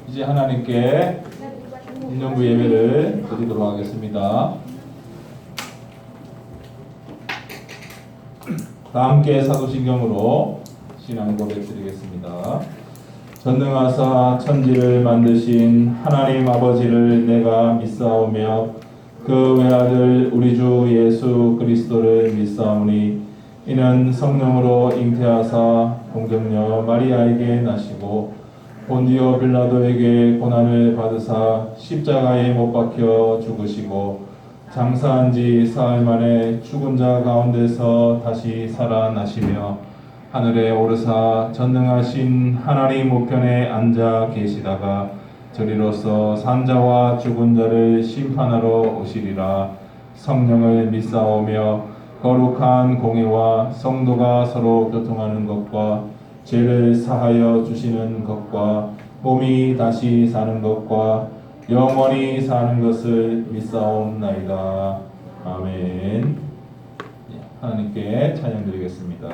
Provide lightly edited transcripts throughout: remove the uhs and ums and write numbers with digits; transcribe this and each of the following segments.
이제 하나님께 인용부 예배를 드리도록 하겠습니다. 다 함께 사도신경으로 신앙 고백 드리겠습니다. 전능하사 천지를 만드신 하나님 아버지를 내가 믿사오며 그 외아들 우리 주 예수 그리스도를 믿사오니 이는 성령으로 잉태하사 동정녀 마리아에게 나시고 본디오 빌라도에게 고난을 받으사 십자가에 못 박혀 죽으시고 장사한 지 사흘 만에 죽은 자 가운데서 다시 살아나시며 하늘에 오르사 전능하신 하나님 우편에 앉아 계시다가 저리로서 산자와 죽은 자를 심판하러 오시리라. 성령을 믿사오며 거룩한 공회와 성도가 서로 교통하는 것과 죄를 사하여 주시는 것과 몸이 다시 사는 것과 영원히 사는 것을 믿사옵나이다. 아멘. 하나님께 찬양 드리겠습니다.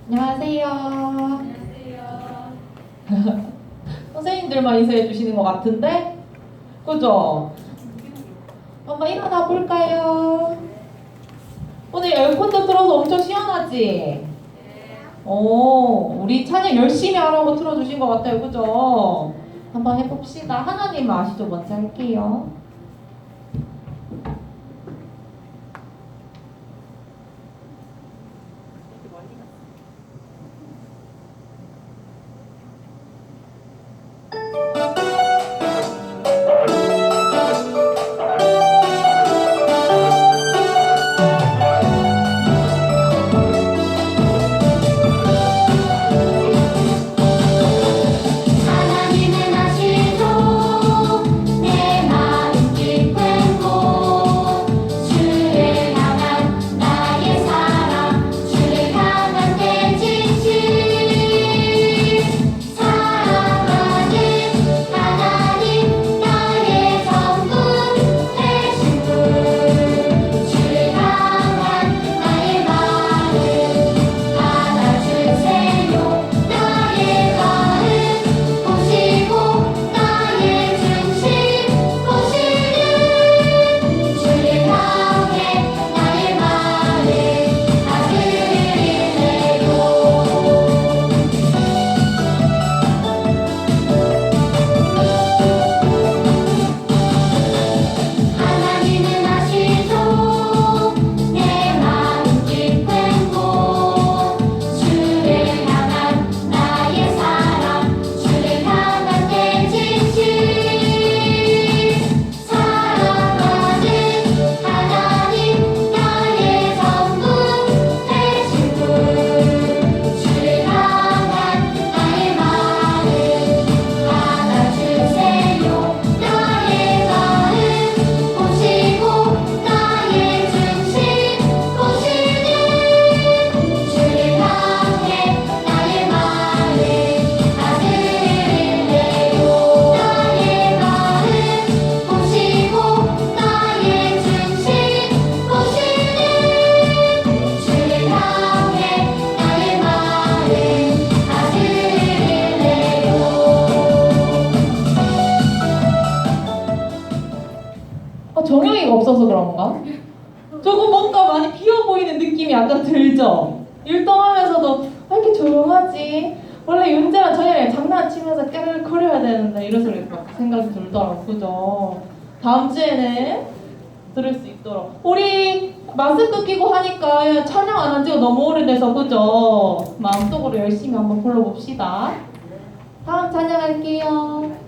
안녕하세요. 선생님들만 인사해 주시는 것 같은데? 그죠? 한번 일어나 볼까요? 오늘 에어컨도 틀어서 엄청 시원하지? 오, 우리 찬양 열심히 하라고 틀어주신 것 같아요. 그죠? 한번 해봅시다. 하나님 아시죠? 먼저 할게요. 정영이가 없어서 그런가? 조금 뭔가 많이 비어 보이는 느낌이 약간 들죠? 율동하면서도 왜 이렇게 조용하지? 원래 윤재랑 정영이랑 장난치면서 깨르거려야 되는데 이런 소리 막 생각이 들더라고. 그죠? 다음 주에는 들을 수 있도록 우리 마스크 끼고 하니까 찬양 안 한 지가 너무 오래돼서 그죠? 마음속으로 열심히 한번 불러봅시다. 다음 찬양할게요.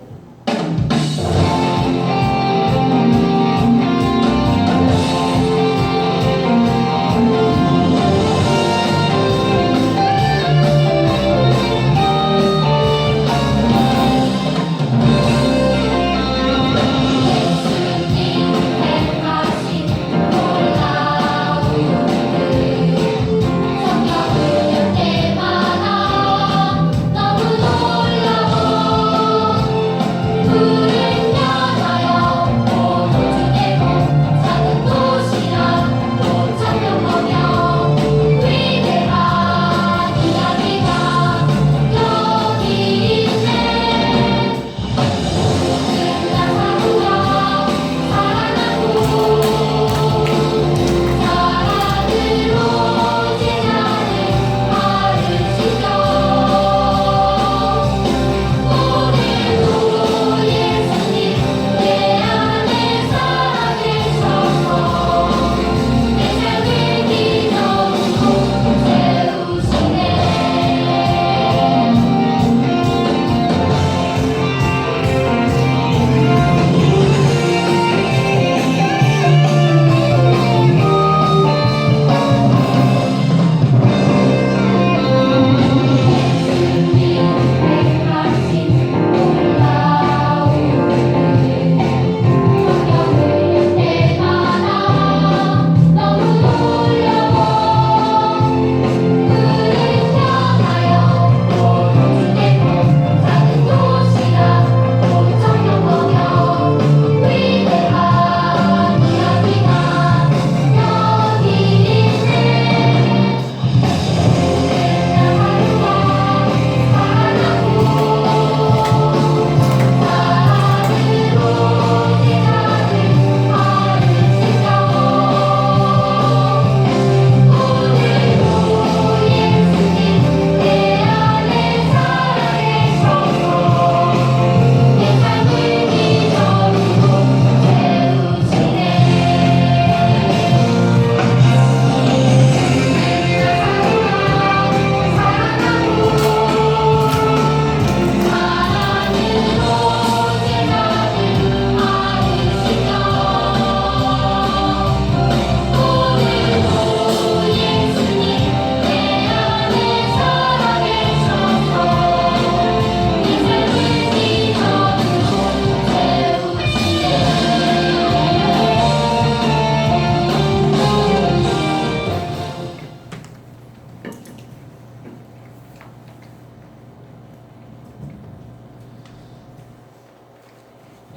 때마다 너무 놀라워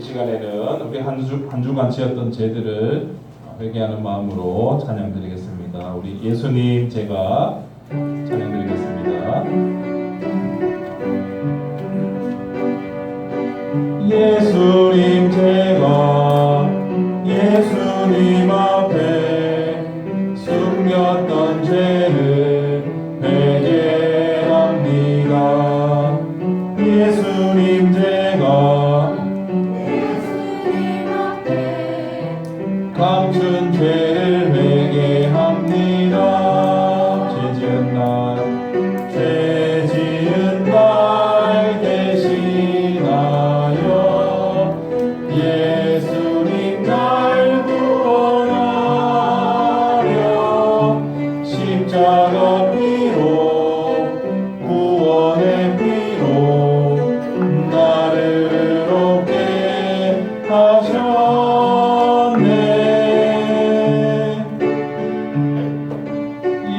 이 시간에는 우리 한 주간 지었던 죄들을 회개하는 마음으로 찬양드리겠습니다. 우리 예수님 제가 찬양드리겠습니다. 예수님 제가 예수님 앞에 숨겼던 죄를 회개합니다. 예수님 제가 감춘 죄를 회개합니다. 죄 지은 날 대신하여 예수님 날 구원하려 십자가 피로 구원의 피로 나를 의롭게 하셨네.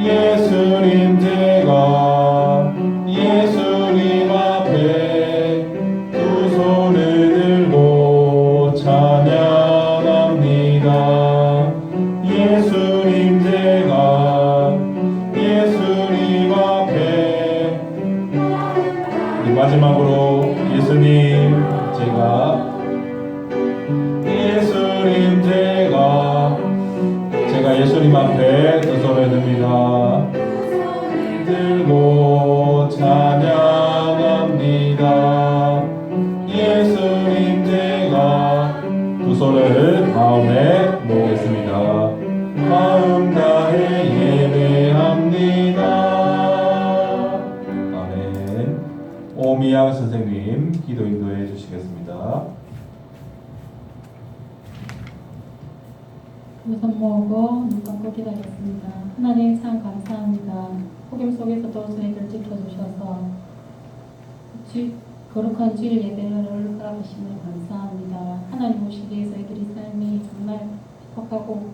예수님 제가 예수님 앞에 두 손을 들고 찬양합니다. 예수님 제가 예수님 앞에 마지막으로 예수님 제가 예수님 앞에 두 손을 듭니다. 들고 찬양합니다. 예수님 제가 두 손을 마음에 모으겠습니다. 마음 다해 예배합니다. 아멘. 오미양 선생님 기도 인도해 주시겠습니다. 우선 모으고 눈 감고 기다렸습니다. 하나님 참 감사합니다. 폭염 속에서도 저희들 지켜주셔서 거룩한 주일 예배를 허락하시며 감사합니다. 하나님 오시기에 저희들이 삶이 정말 퍽하고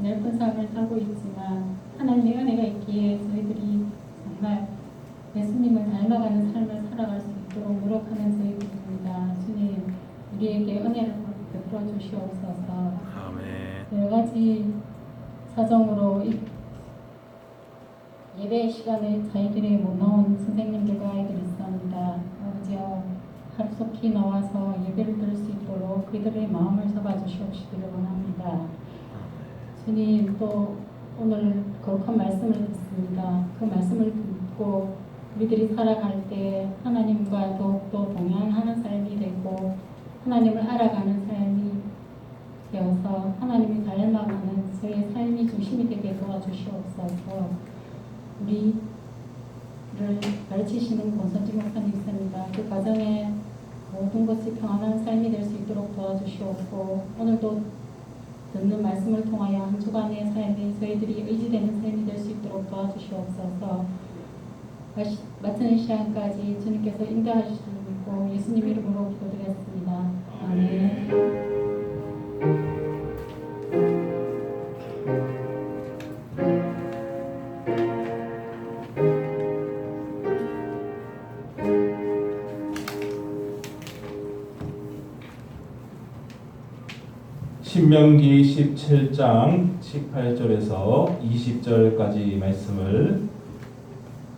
넓은 삶을 살고 있지만 하나님의 은혜가 있기에 저희들이 정말 예수님을 닮아가는 삶을 살아갈 수 있도록 노력하는 저희들입니다. 주님 우리에게 은혜를 베풀어 주시옵소서. 여러 가지 사정으로 예배 시간에 저희들이 못 나온 선생님들과 아이들이 있습니다. 아버지여 하루속히 나와서 예배를 들을 수 있도록 그들의 마음을 잡아주시옵시기를 원합니다. 주님 또 오늘 거룩한 말씀을 듣습니다. 그 말씀을 듣고 우리들이 살아갈 때 하나님과 더욱더 동행하는 삶이 되고 하나님을 알아가는 삶이 되어서 하나님을 닮아가는 저의 삶이 중심이 되게 도와주시옵소서. 우리를 가르치시는 권선지 목사님 있습니다. 그 과정에 모든 것이 평안한 삶이 될 수 있도록 도와주시옵고 오늘도 듣는 말씀을 통하여 한 주간의 삶이 저희들이 의지되는 삶이 될 수 있도록 도와주시옵소서. 마치는 시간까지 주님께서 인도하실 줄 믿고 예수님 이름으로 기도드렸습니다. 아멘. 신명기 17장 18절에서 20절까지 말씀을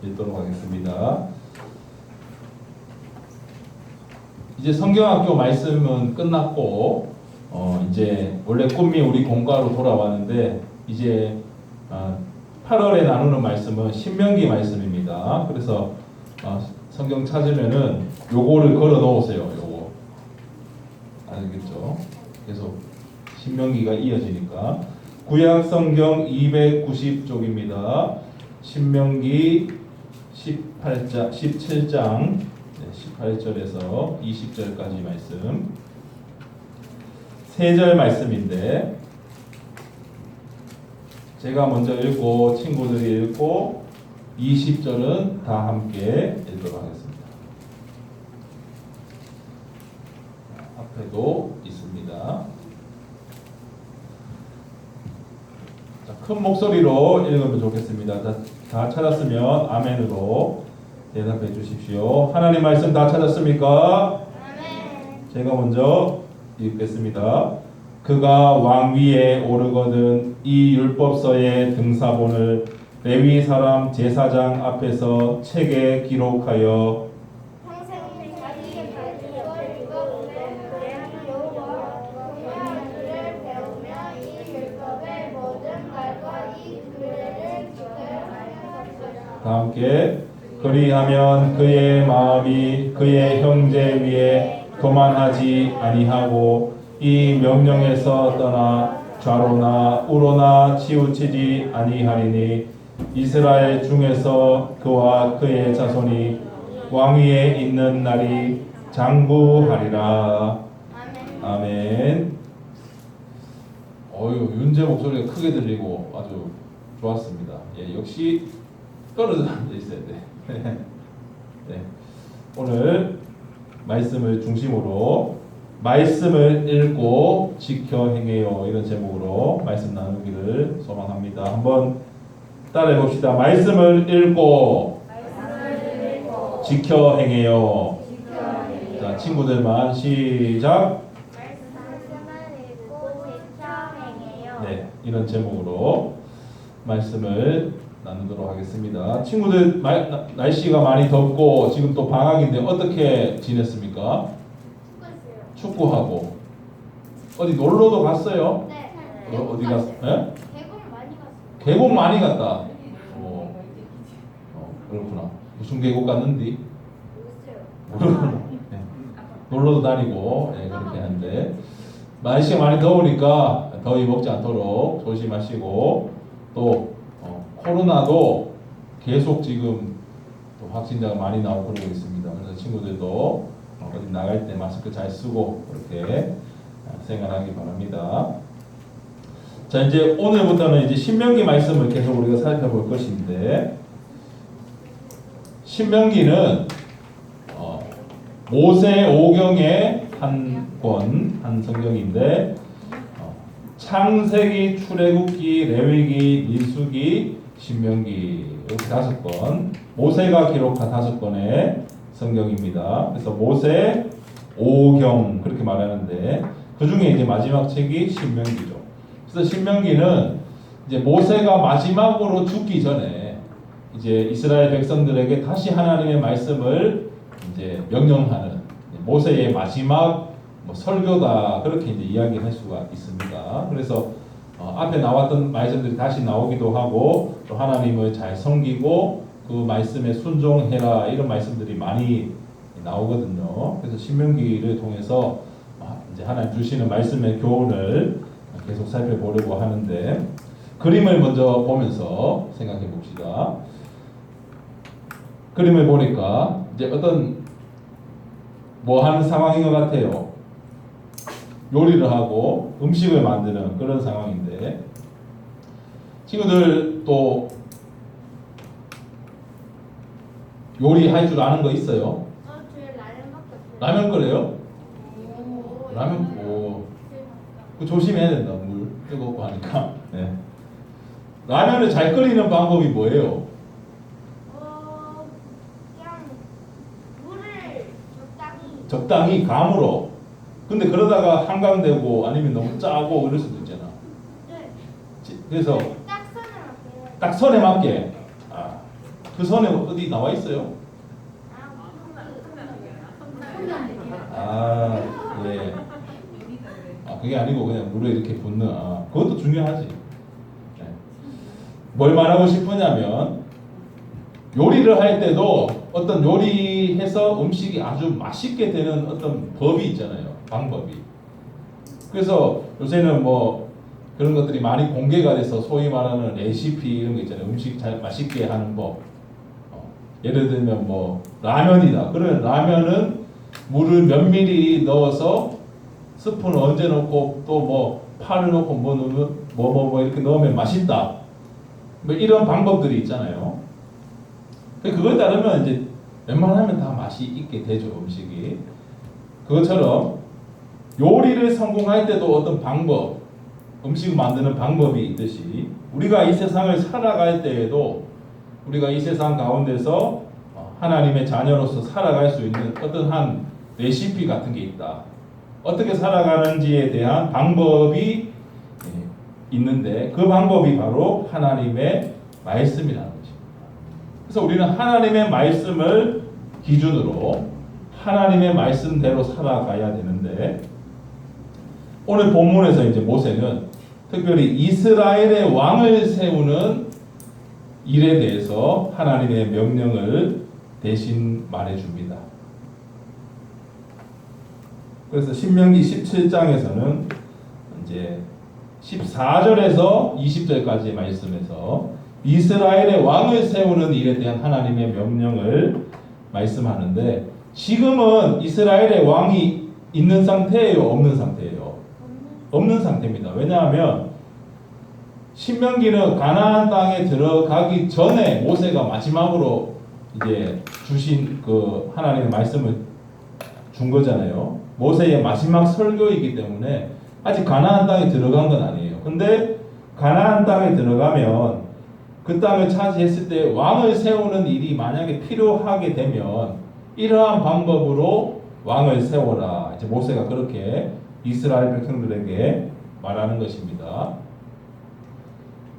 읽도록 하겠습니다. 이제 성경학교 말씀은 끝났고 이제 원래 꿈이 우리 공과로 돌아왔는데 이제 8월에 나누는 말씀은 신명기 말씀입니다. 그래서 성경 찾으면은 요거를 걸어 놓으세요. 요거 알겠죠? 계속 신명기가 이어지니까 구약 성경 290쪽입니다. 신명기 17장 18절에서 20절까지 말씀. 세 절 말씀인데 제가 먼저 읽고 친구들이 읽고 20절은 다 함께 읽도록 하겠습니다. 앞에도 있습니다. 자, 큰 목소리로 읽으면 좋겠습니다. 다 찾았으면 아멘으로 대답해 주십시오. 하나님 말씀 다 찾았습니까? 아멘. 제가 먼저 읽겠습니다. 그가 왕위에 오르거든 이 율법서의 등사본을 레위 사람 제사장 앞에서 책에 기록하여 평생 자기의 발길을 읽어보며 그의 여호와 공회하기를 배우며 이 율법의 모든 말과 이 규례를 지켜야 하였으리라. 다 함께 그리하면 그의 마음이 그의 형제 위에 교만하지 아니하고 이 명령에서 떠나 좌로나 우로나 치우치지 아니하리니 이스라엘 중에서 그와 그의 자손이 왕위에 있는 날이 장구하리라. 아멘. 아멘. 어유 윤재 목소리가 크게 들리고 아주 좋았습니다. 예, 역시 떨어져 앉아 있어야 돼. 네. 오늘 말씀을 중심으로 말씀을 읽고 지켜 행해요 이런 제목으로 말씀 나누기를 소망합니다. 한번 따라해 봅시다. 말씀을 읽고 지켜 행해요. 자, 친구들만 시작. 말씀을 읽고 지켜 행해요. 네, 이런 제목으로 말씀을 나누도록 하겠습니다. 친구들 날씨가 많이 덥고 지금 또 방학인데 어떻게 지냈습니까? 수고했어요. 축구하고 어디 놀러도 갔어요? 네. 어디 갔어? 예? 계곡 많이 갔어요. 계곡 많이 갔다. 그렇구나. 무슨 계곡 갔는디? 모르겠어요. 네. 놀러도 다니고 그렇게 하는데 날씨가 많이 더우니까 더위 먹지 않도록 조심하시고 또 코로나도 계속 지금 또 확진자가 많이 나오고 그러고 있습니다. 그래서 친구들도 어디 나갈 때 마스크 잘 쓰고 그렇게 생활하기 바랍니다. 자, 이제 오늘부터는 이제 신명기 말씀을 계속 우리가 살펴볼 것인데 신명기는 모세 오경의 한 성경인데 창세기, 출애굽기, 레위기, 민수기, 신명기 이렇게 5권 모세가 기록한 5권의 성경입니다. 그래서 모세 오경 그렇게 말하는데 그 중에 이제 마지막 책이 신명기죠. 그래서 신명기는 이제 모세가 마지막으로 죽기 전에 이제 이스라엘 백성들에게 다시 하나님의 말씀을 이제 명령하는 모세의 마지막 설교다 그렇게 이제 이야기할 수가 있습니다. 그래서 앞에 나왔던 말씀들이 다시 나오기도 하고 또 하나님을 잘 섬기고 그 말씀에 순종해라 이런 말씀들이 많이 나오거든요. 그래서 신명기를 통해서 이제 하나님 주시는 말씀의 교훈을 계속 살펴보려고 하는데 그림을 먼저 보면서 생각해 봅시다. 그림을 보니까 이제 어떤 뭐 하는 상황인 것 같아요. 요리를 하고 음식을 만드는 그런 상황인데 친구들 또 요리할 줄 아는 거 있어요? 저희 라면밖에 없어요. 라면 끓여요? 오, 라면 그 조심해야 된다. 물 뜨겁고 하니까. 네. 라면을 잘 끓이는 방법이 뭐예요? 그냥 물을 적당히 감으로. 근데 그러다가 한강되고 아니면 너무 짜고 이럴 수도 있잖아. 네. 그래서 딱 선을 맞게. 딱 선에 맞게. 그 선에 어디 나와 있어요? 예. 그게 아니고 그냥 물에 이렇게 붓는. 그것도 중요하지. 네. 뭘 말하고 싶으냐면 요리를 할 때도 어떤 요리해서 음식이 아주 맛있게 되는 어떤 법이 있잖아요. 방법이. 그래서 요새는 뭐 그런 것들이 많이 공개가 돼서 소위 말하는 레시피 이런 거 있잖아요. 음식 잘 맛있게 하는 법. 예를 들면 뭐 라면이다. 그러면 라면은 물을 몇 미리 넣어서 스푼을 언제 넣고 또 뭐 파를 넣고 뭐 넣으면 뭐 이렇게 넣으면 맛있다. 뭐 이런 방법들이 있잖아요. 그거에 따르면 이제 웬만하면 다 맛이 있게 되죠, 음식이. 그것처럼 요리를 성공할 때도 어떤 방법, 음식을 만드는 방법이 있듯이 우리가 이 세상을 살아갈 때에도 우리가 이 세상 가운데서 하나님의 자녀로서 살아갈 수 있는 어떤 한 레시피 같은 게 있다. 어떻게 살아가는지에 대한 방법이 있는데 그 방법이 바로 하나님의 말씀이라는 것입니다. 그래서 우리는 하나님의 말씀을 기준으로 하나님의 말씀대로 살아가야 되는데 오늘 본문에서 이제 모세는 특별히 이스라엘의 왕을 세우는 일에 대해서 하나님의 명령을 대신 말해줍니다. 그래서 신명기 17장에서는 이제 14절에서 20절까지의 말씀에서 이스라엘의 왕을 세우는 일에 대한 하나님의 명령을 말씀하는데 지금은 이스라엘의 왕이 있는 상태예요? 없는 상태예요? 없는 상태입니다. 왜냐하면 신명기는 가나안 땅에 들어가기 전에 모세가 마지막으로 이제 주신 그 하나님의 말씀을 준 거잖아요. 모세의 마지막 설교이기 때문에 아직 가나안 땅에 들어간 건 아니에요. 근데 가나안 땅에 들어가면 그 땅을 차지했을 때 왕을 세우는 일이 만약에 필요하게 되면 이러한 방법으로 왕을 세워라. 이제 모세가 그렇게 이스라엘 백성들에게 말하는 것입니다.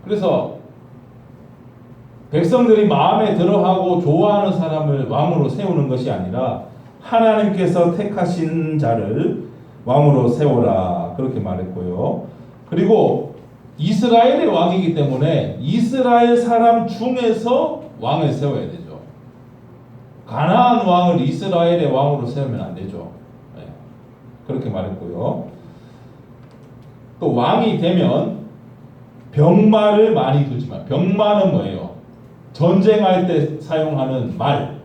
그래서 백성들이 마음에 들어하고 좋아하는 사람을 왕으로 세우는 것이 아니라 하나님께서 택하신 자를 왕으로 세워라. 그렇게 말했고요. 그리고 이스라엘의 왕이기 때문에 이스라엘 사람 중에서 왕을 세워야 되죠. 가나안 왕을 이스라엘의 왕으로 세우면 안 되죠. 네. 그렇게 말했고요. 또 왕이 되면 병마를 많이 두지 마. 병마는 뭐예요? 전쟁할 때 사용하는 말.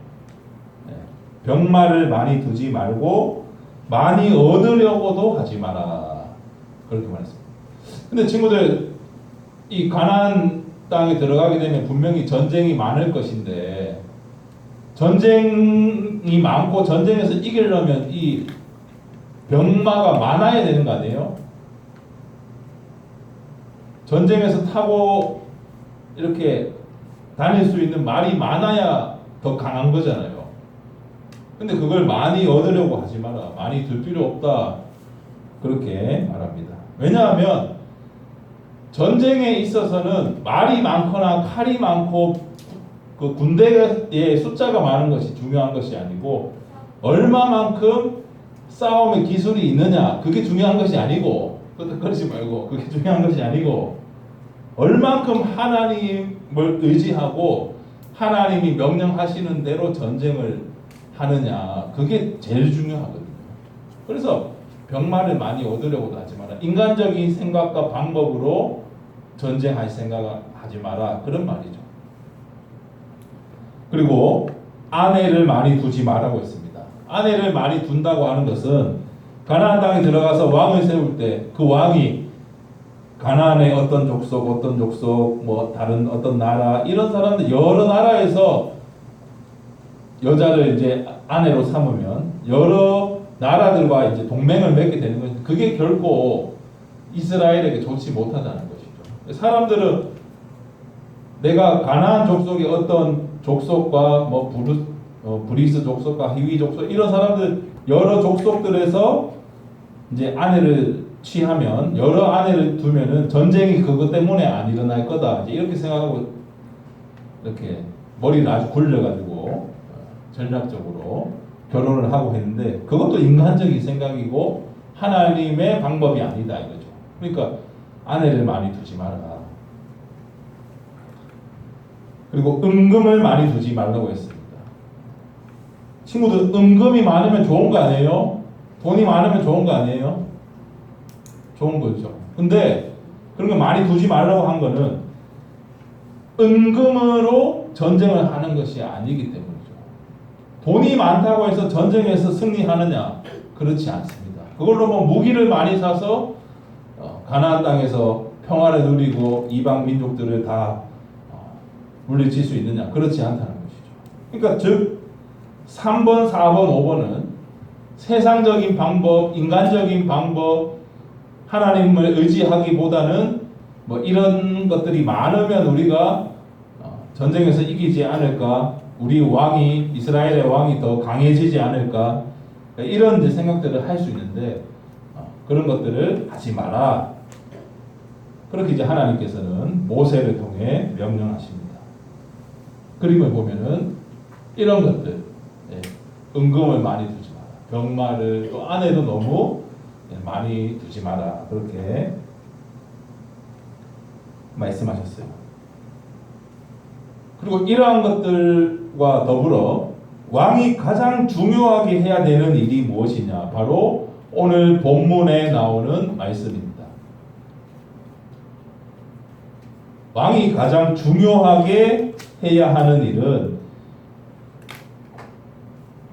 네. 병마를 많이 두지 말고 많이 얻으려고도 하지 마라. 그렇게 말했습니다. 근데 친구들, 이 가나안 땅에 들어가게 되면 분명히 전쟁이 많을 것인데 전쟁이 많고 전쟁에서 이기려면 이 병마가 많아야 되는 거 아니에요? 전쟁에서 타고 이렇게 다닐 수 있는 말이 많아야 더 강한 거잖아요. 근데 그걸 많이 얻으려고 하지 마라. 많이 들 필요 없다. 그렇게 말합니다. 왜냐하면 전쟁에 있어서는 말이 많거나 칼이 많고 그 군대의 숫자가 많은 것이 중요한 것이 아니고 얼마만큼 싸움의 기술이 있느냐 그게 중요한 것이 아니고 그러지 말고 그게 중요한 것이 아니고 얼만큼 하나님을 의지하고 하나님이 명령하시는 대로 전쟁을 하느냐 그게 제일 중요하거든요. 그래서 병마를 많이 얻으려고도 하지 마라. 인간적인 생각과 방법으로 전쟁할 생각하지 마라. 그런 말이죠. 그리고 아내를 많이 두지 말라고 했습니다. 아내를 많이 둔다고 하는 것은 가나안 땅에 들어가서 왕을 세울 때 그 왕이 가나안의 어떤 족속, 뭐 다른 어떤 나라 이런 사람들 여러 나라에서 여자를 이제 아내로 삼으면 여러 나라들과 이제 동맹을 맺게 되는 것이 그게 결코 이스라엘에게 좋지 못하다는 것이죠. 사람들은 내가 가나안 족속의 어떤 족속과 뭐 브리스 족속과 히위 족속 이런 사람들 여러 족속들에서 이제 아내를 취하면 여러 아내를 두면은 전쟁이 그것 때문에 안 일어날 거다 이제 이렇게 생각하고 이렇게 머리를 아주 굴려가지고 전략적으로 결혼을 하고 했는데 그것도 인간적인 생각이고 하나님의 방법이 아니다 이거죠. 그러니까 아내를 많이 두지 마라. 그리고 은금을 많이 두지 말라고 했습니다. 친구들 은금이 많으면 좋은 거 아니에요? 돈이 많으면 좋은 거 아니에요? 좋은 거죠. 근데 그런 거 많이 두지 말라고 한 거는 은금으로 전쟁을 하는 것이 아니기 때문이죠. 돈이 많다고 해서 전쟁에서 승리하느냐? 그렇지 않습니다. 그걸로 뭐 무기를 많이 사서 가나안 땅에서 평화를 누리고 이방 민족들을 다 물리칠 수 있느냐? 그렇지 않다는 것이죠. 그러니까 즉 3번, 4번, 5번은 세상적인 방법, 인간적인 방법, 하나님을 의지하기보다는 뭐 이런 것들이 많으면 우리가 전쟁에서 이기지 않을까, 우리 왕이 이스라엘의 왕이 더 강해지지 않을까 이런 이제 생각들을 할 수 있는데 그런 것들을 하지 마라. 그렇게 이제 하나님께서는 모세를 통해 명령하십니다. 그림을 보면은 이런 것들, 은금을 많이 두지 마라. 병마를 또 안에도 너무 많이 두지 마라. 그렇게 말씀하셨어요. 그리고 이러한 것들과 더불어 왕이 가장 중요하게 해야 되는 일이 무엇이냐? 바로 오늘 본문에 나오는 말씀입니다. 왕이 가장 중요하게 해야 하는 일은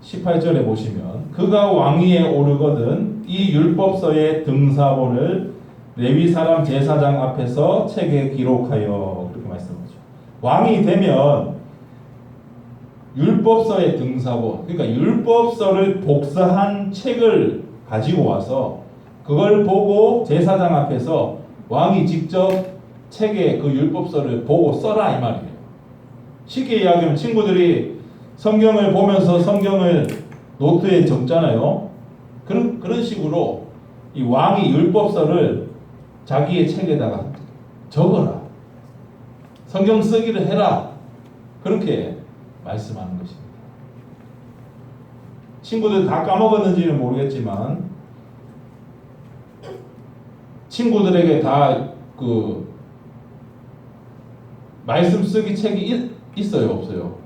18절에 보시면 그가 왕위에 오르거든 이 율법서의 등사본을 레위 사람 제사장 앞에서 책에 기록하여 그렇게 말씀하죠. 왕이 되면 율법서의 등사본, 그러니까 율법서를 복사한 책을 가지고 와서 그걸 보고 제사장 앞에서 왕이 직접 책에 그 율법서를 보고 써라 이 말이에요. 쉽게 이야기하면 친구들이 성경을 보면서 성경을 노트에 적잖아요. 그런 식으로 이 왕이 율법서를 자기의 책에다가 적어라. 성경 쓰기를 해라. 그렇게 말씀하는 것입니다. 친구들 다 까먹었는지는 모르겠지만 친구들에게 다 그 말씀 쓰기 책이 있어요, 없어요?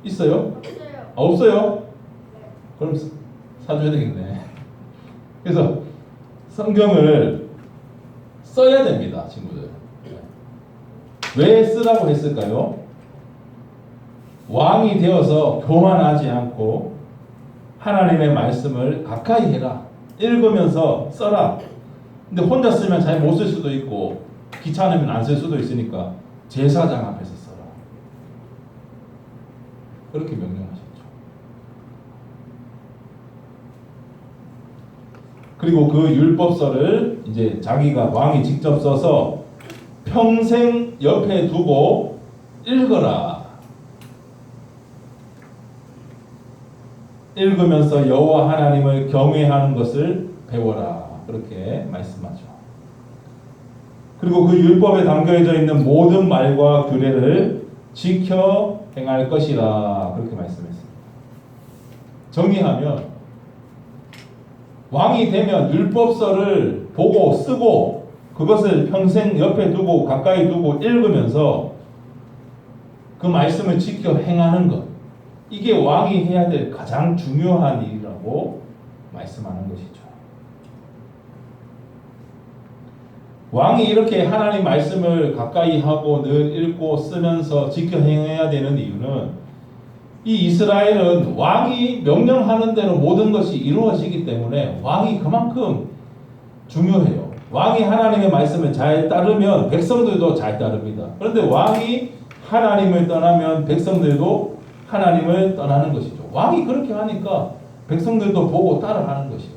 있어요? 없어요. 없어요? 그럼 사줘야 되겠네. 그래서 성경을 써야 됩니다, 친구들. 왜 쓰라고 했을까요? 왕이 되어서 교만하지 않고 하나님의 말씀을 가까이 해라. 읽으면서 써라. 근데 혼자 쓰면 잘 못 쓸 수도 있고 귀찮으면 안 쓸 수도 있으니까 제사장 앞에서 써라. 그렇게 명령하셨죠. 그리고 그 율법서를 이제 자기가 왕이 직접 써서 평생 옆에 두고 읽어라. 읽으면서 여호와 하나님을 경외하는 것을 배워라. 그렇게 말씀하죠. 그리고 그 율법에 담겨져 있는 모든 말과 규례를 지켜 행할 것이라. 그렇게 말씀했습니다. 정리하면 왕이 되면 율법서를 보고 쓰고 그것을 평생 옆에 두고 가까이 두고 읽으면서 그 말씀을 지켜 행하는 것. 이게 왕이 해야 될 가장 중요한 일이라고 말씀하는 것이죠. 왕이 이렇게 하나님 말씀을 가까이 하고 늘 읽고 쓰면서 지켜 행해야 되는 이유는 이 이스라엘은 왕이 명령하는 대로 모든 것이 이루어지기 때문에 왕이 그만큼 중요해요. 왕이 하나님의 말씀을 잘 따르면 백성들도 잘 따릅니다. 그런데 왕이 하나님을 떠나면 백성들도 하나님을 떠나는 것이죠. 왕이 그렇게 하니까 백성들도 보고 따라하는 것이에요.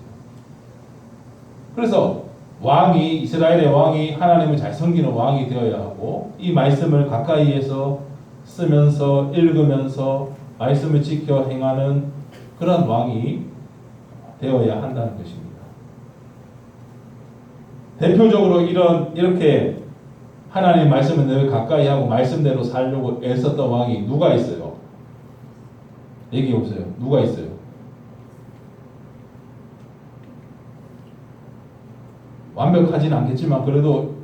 그래서 왕이 이스라엘의 왕이 하나님을 잘 섬기는 왕이 되어야 하고 이 말씀을 가까이에서 쓰면서 읽으면서 말씀을 지켜 행하는 그런 왕이 되어야 한다는 것입니다. 대표적으로 이렇게 하나님 말씀을 늘 가까이 하고 말씀대로 살려고 애썼던 왕이 누가 있어요? 얘기해 보세요. 누가 있어요? 완벽하진 않겠지만 그래도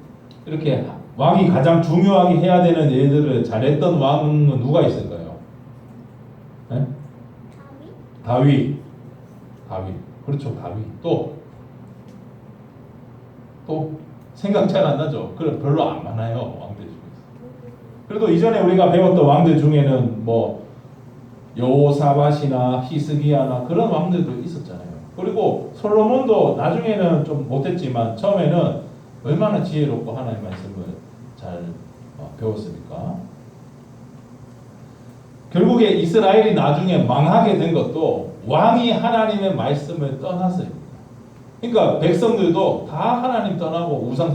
이렇게 왕이 가장 중요하게 해야 되는 일들을 잘했던 왕은 누가 있을까요? 네? 다윗. 그렇죠. 다윗. 또 생각 잘 안 나죠? 그래 별로 안 많아요. 왕들 중에서. 그래도 이전에 우리가 배웠던 왕들 중에는 뭐 여호사밧이나 히스기야나 그런 왕들도 있었잖아요. 그리고 솔로몬도 나중에는 좀 못했지만 처음에는 얼마나 지혜롭고 하나님의 말씀을 잘 배웠습니까? 결국에 이스라엘이 나중에 망하게 된 것도 왕이 하나님의 말씀을 떠나서입니다. 그러니까 백성들도 다 하나님 떠나고 우상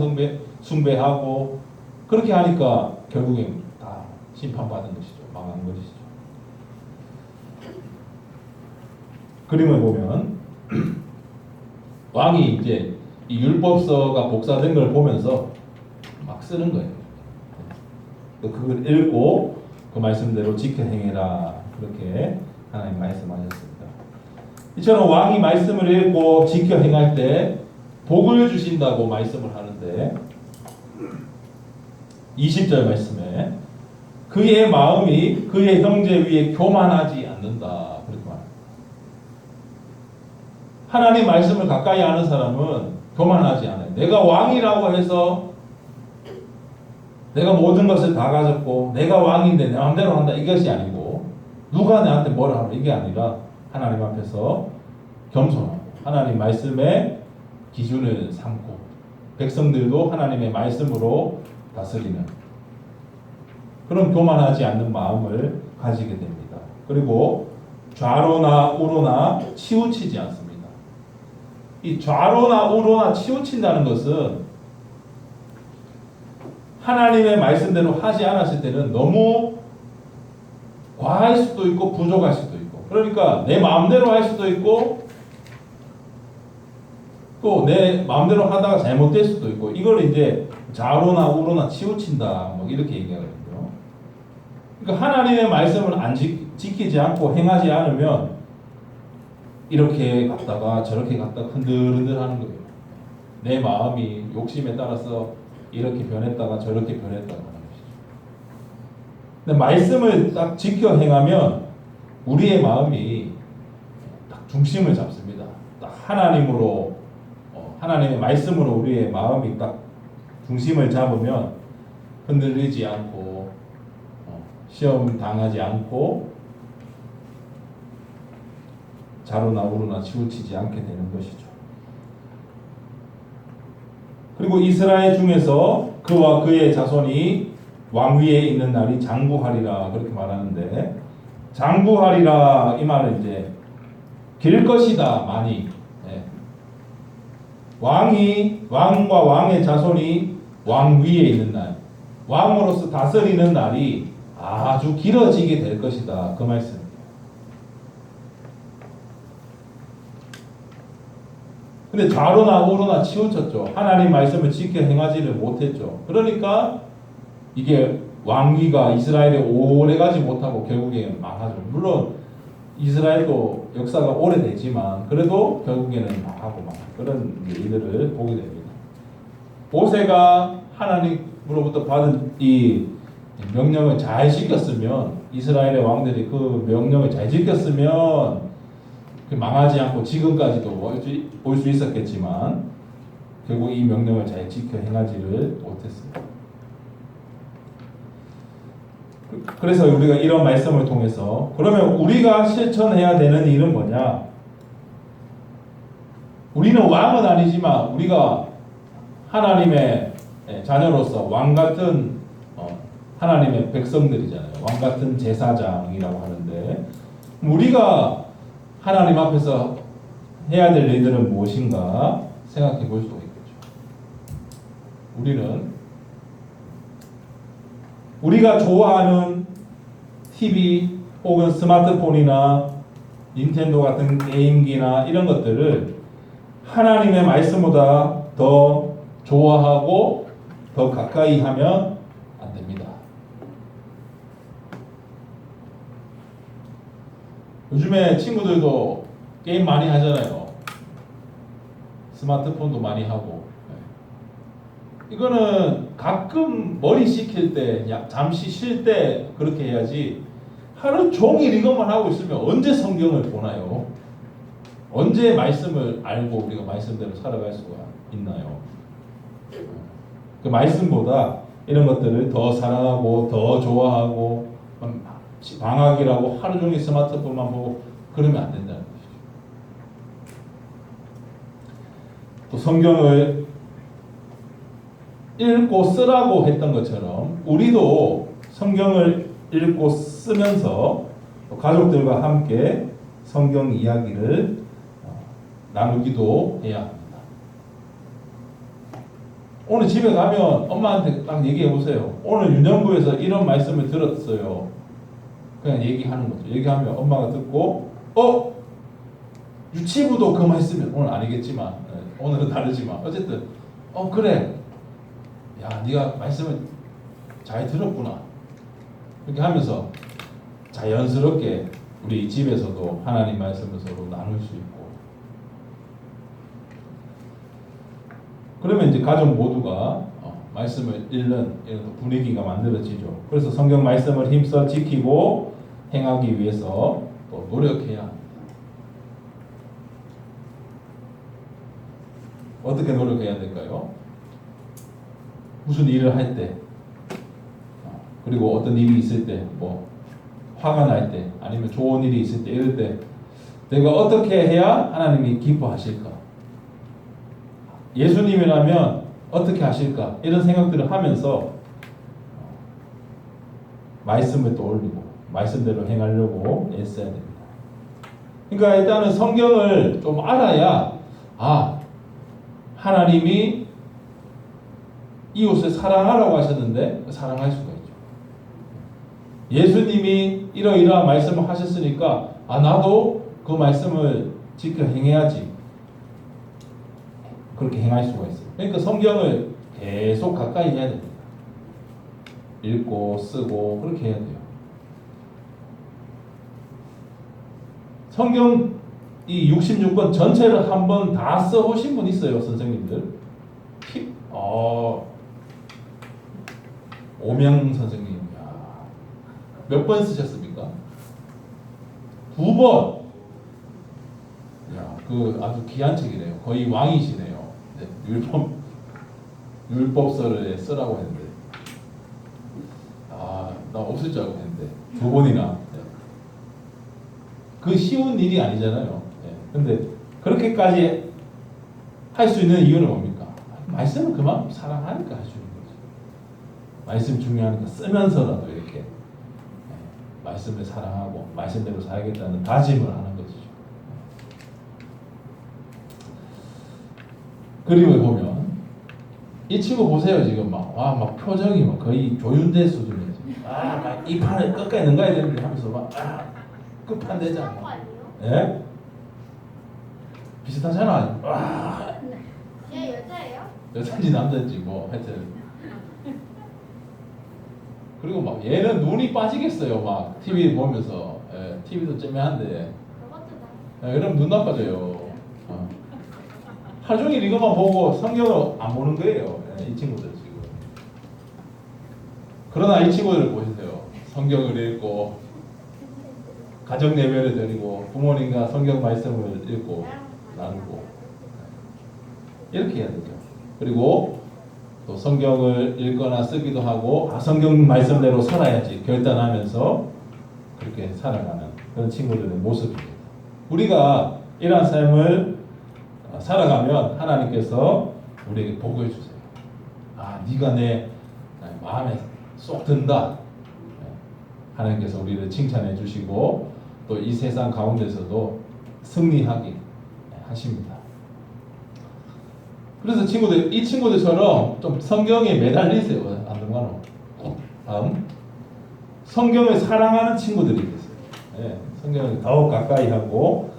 숭배하고 그렇게 하니까 결국엔 다 심판받은 것이죠. 망한 것이죠. 그림을 보면 왕이 이제 이 율법서가 복사된 걸 보면서 막 쓰는 거예요. 또 그걸 읽고 그 말씀대로 지켜 행해라, 그렇게 하나님 말씀하셨습니다. 이처럼 왕이 말씀을 읽고 지켜 행할 때 복을 주신다고 말씀을 하는데 20절 말씀에 그의 마음이 그의 형제 위에 교만하지 않는다, 그렇게 말합니다. 하나님 말씀을 가까이 하는 사람은 교만하지 않아요. 내가 왕이라고 해서 내가 모든 것을 다 가졌고 내가 왕인데 내 마음대로 한다, 이것이 아니고 누가 나한테 뭐라 하는 이게 아니라 하나님 앞에서 겸손하고 하나님 말씀의 기준을 삼고 백성들도 하나님의 말씀으로 다스리는 그런 교만하지 않는 마음을 가지게 됩니다. 그리고 좌로나 우로나 치우치지 않습니다. 이 좌로나 우로나 치우친다는 것은 하나님의 말씀대로 하지 않았을 때는 너무 과할 수도 있고 부족할 수도 있고, 그러니까 내 마음대로 할 수도 있고 또 내 마음대로 하다가 잘못될 수도 있고, 이걸 이제 좌로나 우로나 치우친다, 뭐 이렇게 얘기하거든요. 그러니까 하나님의 말씀을 안 지키지 않고 행하지 않으면 이렇게 갔다가 저렇게 갔다가 흔들흔들 하는 거예요. 내 마음이 욕심에 따라서 이렇게 변했다가 저렇게 변했다가 하는 것이죠. 근데 말씀을 딱 지켜 행하면 우리의 마음이 딱 중심을 잡습니다. 딱 하나님으로, 하나님의 말씀으로 우리의 마음이 딱 중심을 잡으면 흔들리지 않고 시험 당하지 않고 좌로나 우로나 치우치지 않게 되는 것이죠. 그리고 이스라엘 중에서 그와 그의 자손이 왕위에 있는 날이 장구하리라, 그렇게 말하는데, 장구하리라 이 말은 이제 길 것이다, 많이. 예. 왕과 왕의 자손이 왕 위에 있는 날, 왕으로서 다스리는 날이 아주 길어지게 될 것이다, 그 말씀. 근데 좌로나 우로나 치우쳤죠. 하나님 말씀을 지켜 행하지를 못했죠. 그러니까 이게 왕위가 이스라엘에 오래가지 못하고 결국에는 망하죠. 물론 이스라엘도 역사가 오래되지만 그래도 결국에는 망하고 그런 일들을 보게 됩니다. 모세가 하나님으로부터 받은 이 명령을 잘 지켰으면, 이스라엘의 왕들이 그 명령을 잘 지켰으면 망하지 않고 지금까지도 올 수 있었겠지만 결국 이 명령을 잘 지켜 행하지를 못했습니다. 그래서 우리가 이런 말씀을 통해서 그러면 우리가 실천해야 되는 일은 뭐냐? 우리는 왕은 아니지만 우리가 하나님의 자녀로서 왕 같은 하나님의 백성들이잖아요. 왕 같은 제사장이라고 하는데, 우리가 하나님 앞에서 해야 될 일들은 무엇인가 생각해 볼 수가 있겠죠. 우리가 좋아하는 TV 혹은 스마트폰이나 닌텐도 같은 게임기나 이런 것들을 하나님의 말씀보다 더 좋아하고 더 가까이 하면 안 됩니다. 요즘에 친구들도 게임 많이 하잖아요. 스마트폰도 많이 하고. 이거는 가끔 머리 식힐 때, 잠시 쉴 때 그렇게 해야지, 하루 종일 이것만 하고 있으면 언제 성경을 보나요? 언제 말씀을 알고 우리가 말씀대로 살아갈 수가 있나요? 그 말씀보다 이런 것들을 더 사랑하고 더 좋아하고 방학이라고 하루 종일 스마트폰만 보고 그러면 안 된다는 것이죠. 또 성경을 읽고 쓰라고 했던 것처럼 우리도 성경을 읽고 쓰면서 가족들과 함께 성경 이야기를 나누기도 해야 합니다. 오늘 집에 가면 엄마한테 딱 얘기해 보세요. 오늘 유년부에서 이런 말씀을 들었어요. 그냥 얘기하는 거죠. 얘기하면 엄마가 듣고 유치부도 그 말씀이 오늘 아니겠지만 오늘은 다르지만 어쨌든 그래. 야, 네가 말씀을 잘 들었구나. 이렇게 하면서 자연스럽게 우리 집에서도 하나님 말씀을 서로 나눌 수 있고, 그러면 이제 가족 모두가 말씀을 읽는 이런 분위기가 만들어지죠. 그래서 성경 말씀을 힘써 지키고 행하기 위해서 또 노력해야 합니다. 어떻게 노력해야 될까요? 무슨 일을 할 때, 그리고 어떤 일이 있을 때, 뭐 화가 날 때, 아니면 좋은 일이 있을 때, 이럴 때 내가 어떻게 해야 하나님이 기뻐하실까? 예수님이라면 어떻게 하실까? 이런 생각들을 하면서 말씀을 떠올리고 말씀대로 행하려고 애써야 됩니다. 그러니까 일단은 성경을 좀 알아야 하나님이 이웃을 사랑하라고 하셨는데 사랑할 수가 있죠. 예수님이 이러이러한 말씀을 하셨으니까 나도 그 말씀을 지켜 행해야지. 그렇게 행할 수가 있어요. 그러니까 성경을 계속 가까이 해야 됩니다. 읽고 쓰고 그렇게 해야 돼요. 성경 이 66권 전체를 한번 다 써보신 분 있어요, 선생님들? 오명 선생님, 몇 번 쓰셨습니까? 2번. 야, 그 아주 귀한 책이네요. 거의 왕이시네요. 네, 율법서를 쓰라고 했는데, 나 없을 줄 알고 했는데 2번이나. 네. 그 쉬운 일이 아니잖아요. 네. 근데 그렇게까지 할 수 있는 이유는 뭡니까? 말씀을 그만큼 사랑하니까 할 수 있는 거죠. 말씀 중요하니까 쓰면서라도 이렇게 말씀을 사랑하고 말씀대로 살겠다는 다짐을 하는 것이죠. 그림을 보면 이 친구 보세요. 지금 막 표정이 막 거의 조윤대 수준이지. 막 이 판을 끝까지 능가야 되는데 하면서 막 끝판대잖아. 예? 비슷하잖아. 얘 여자예요? 여자인지 남자인지 뭐 하여튼. 그리고 막 얘는 눈이 빠지겠어요. 막 TV 보면서. TV도 쨈매한데. 그것도 이러면 눈 나빠져요. 하루 종일 이것만 보고 성경을 안 보는 거예요. 이 친구들 지금. 그러나 이 친구들을 보세요. 성경을 읽고 가정 예배를 드리고 부모님과 성경 말씀을 읽고 나누고 이렇게 해야 되죠. 그리고 또 성경을 읽거나 쓰기도 하고 성경 말씀대로 살아야지 결단하면서 그렇게 살아가는 그런 친구들의 모습입니다. 우리가 이러한 삶을 살아가면 하나님께서 우리에게 복을 주세요. 네가 내 마음에 쏙 든다. 하나님께서 우리를 칭찬해 주시고 또 이 세상 가운데서도 승리하게 하십니다. 그래서 이 친구들처럼 좀 성경에 매달리세요. 안동관호. 다음, 성경을 사랑하는 친구들이 있어요. 성경을 더욱 가까이 하고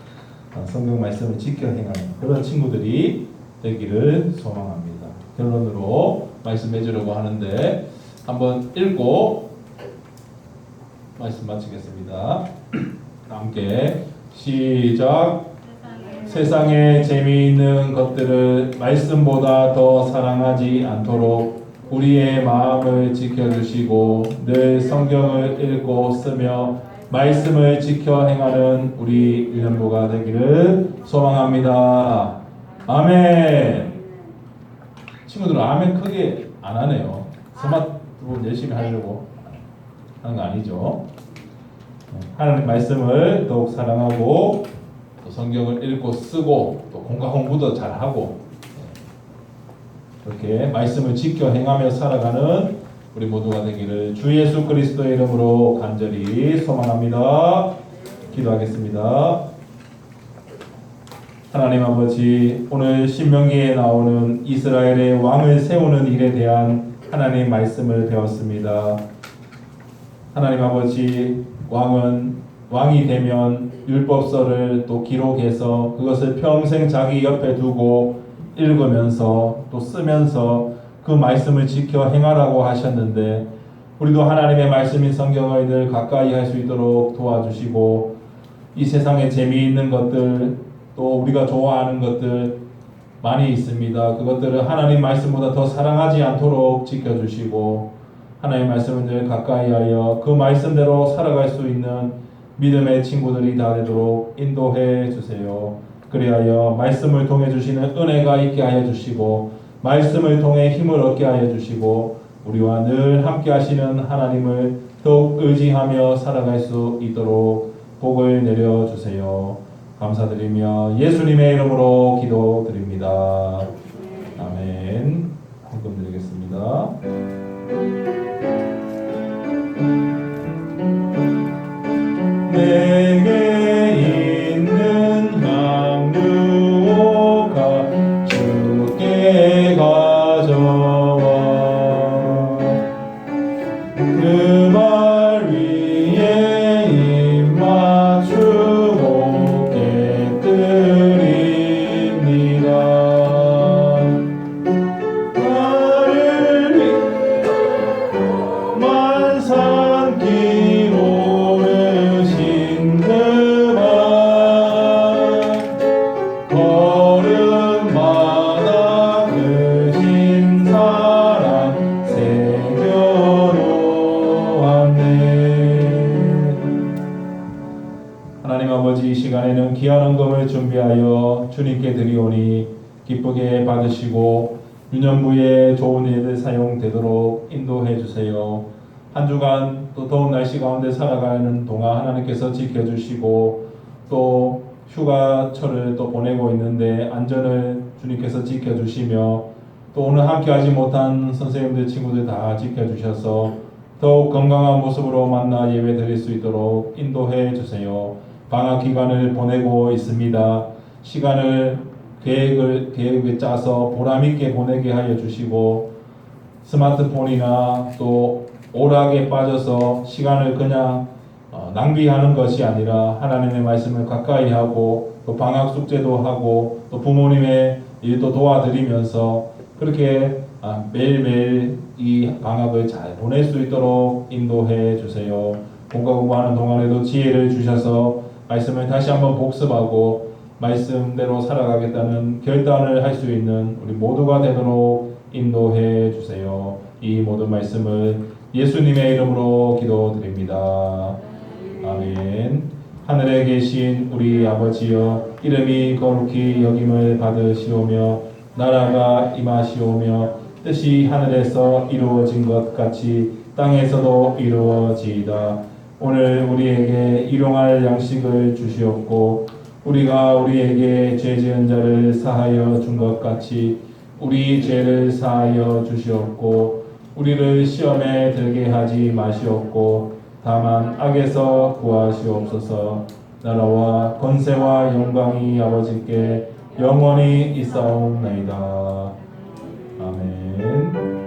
성경 말씀을 지켜 행하는 그런 친구들이 되기를 소망합니다. 결론으로 말씀해 주려고 하는데 한번 읽고 말씀 마치겠습니다. 함께 시작. 세상의 재미있는 것들을 말씀보다 더 사랑하지 않도록 우리의 마음을 지켜주시고 늘 성경을 읽고 쓰며 말씀을 지켜 행하는 우리 일년부가 되기를 소망합니다. 아멘. 친구들은 아멘 크게 안 하네요. 스마트폰 열심히 하려고 하는 거 아니죠. 하나님 말씀을 더욱 사랑하고 또 성경을 읽고 쓰고 또 공과 공부도 잘하고 그렇게 말씀을 지켜 행하며 살아가는 우리 모두가 되기를 주 예수 그리스도의 이름으로 간절히 소망합니다. 기도하겠습니다. 하나님 아버지, 오늘 신명기에 나오는 이스라엘의 왕을 세우는 일에 대한 하나님 말씀을 배웠습니다. 하나님 아버지, 왕이 되면 율법서를 또 기록해서 그것을 평생 자기 옆에 두고 읽으면서 또 쓰면서 그 말씀을 지켜 행하라고 하셨는데 우리도 하나님의 말씀인 성경을 늘 가까이 할 수 있도록 도와주시고 이 세상에 재미있는 것들 또 우리가 좋아하는 것들 많이 있습니다. 그것들을 하나님 말씀보다 더 사랑하지 않도록 지켜주시고 하나님 말씀을 늘 가까이 하여 그 말씀대로 살아갈 수 있는 믿음의 친구들이 다 되도록 인도해 주세요. 그리하여 말씀을 통해 주시는 은혜가 있게 하여 주시고 말씀을 통해 힘을 얻게 하여 주시고 우리와 늘 함께 하시는 하나님을 더욱 의지하며 살아갈 수 있도록 복을 내려 주세요. 감사드리며 예수님의 이름으로 기도드립니다. 아멘. 헌금 드리겠습니다. 내게 있는 향유가 주께 가져와 그 발 위에 입 맞추고 깨뜨립니다. 나를 만산 길 오르신 그 발 걸음마다 크신 사랑 새겨놓았네. 하나님 아버지, 이 시간에는 귀한 헌금을 준비하여 주님께 드리오니 기쁘게 받으시고 유년부에 좋은 일들 사용되도록 인도해 주세요. 한 주간 또 더운 날씨 가운데 살아가는 동안 하나님께서 지켜주시고 또 휴가철을 또 보내고 있는데 안전을 주님께서 지켜주시며 또 오늘 함께하지 못한 선생님들 친구들 다 지켜주셔서 더욱 건강한 모습으로 만나 예배 드릴 수 있도록 인도해 주세요. 방학 기간을 보내고 있습니다. 시간을 계획을 짜서 보람있게 보내게 하여 주시고 스마트폰이나 또 오락에 빠져서 시간을 그냥 낭비하는 것이 아니라 하나님의 말씀을 가까이 하고 또 방학 숙제도 하고 또 부모님의 일도 도와드리면서 그렇게 매일매일 이 방학을 잘 보낼 수 있도록 인도해 주세요. 본과 공부하는 동안에도 지혜를 주셔서 말씀을 다시 한번 복습하고 말씀대로 살아가겠다는 결단을 할 수 있는 우리 모두가 되도록 인도해 주세요. 이 모든 말씀을 예수님의 이름으로 기도드립니다. 아멘. 하늘에 계신 우리 아버지여, 이름이 거룩히 여김을 받으시오며 나라가 임하시오며 뜻이 하늘에서 이루어진 것 같이 땅에서도 이루어지이다. 오늘 우리에게 일용할 양식을 주시옵고 우리가 우리에게 죄 지은 자를 사하여 준 것 같이 우리 죄를 사하여 주시옵고 우리를 시험에 들게 하지 마시옵고 다만 악에서 구하시옵소서. 나라와 권세와 영광이 아버지께 영원히 있사옵나이다. 아멘.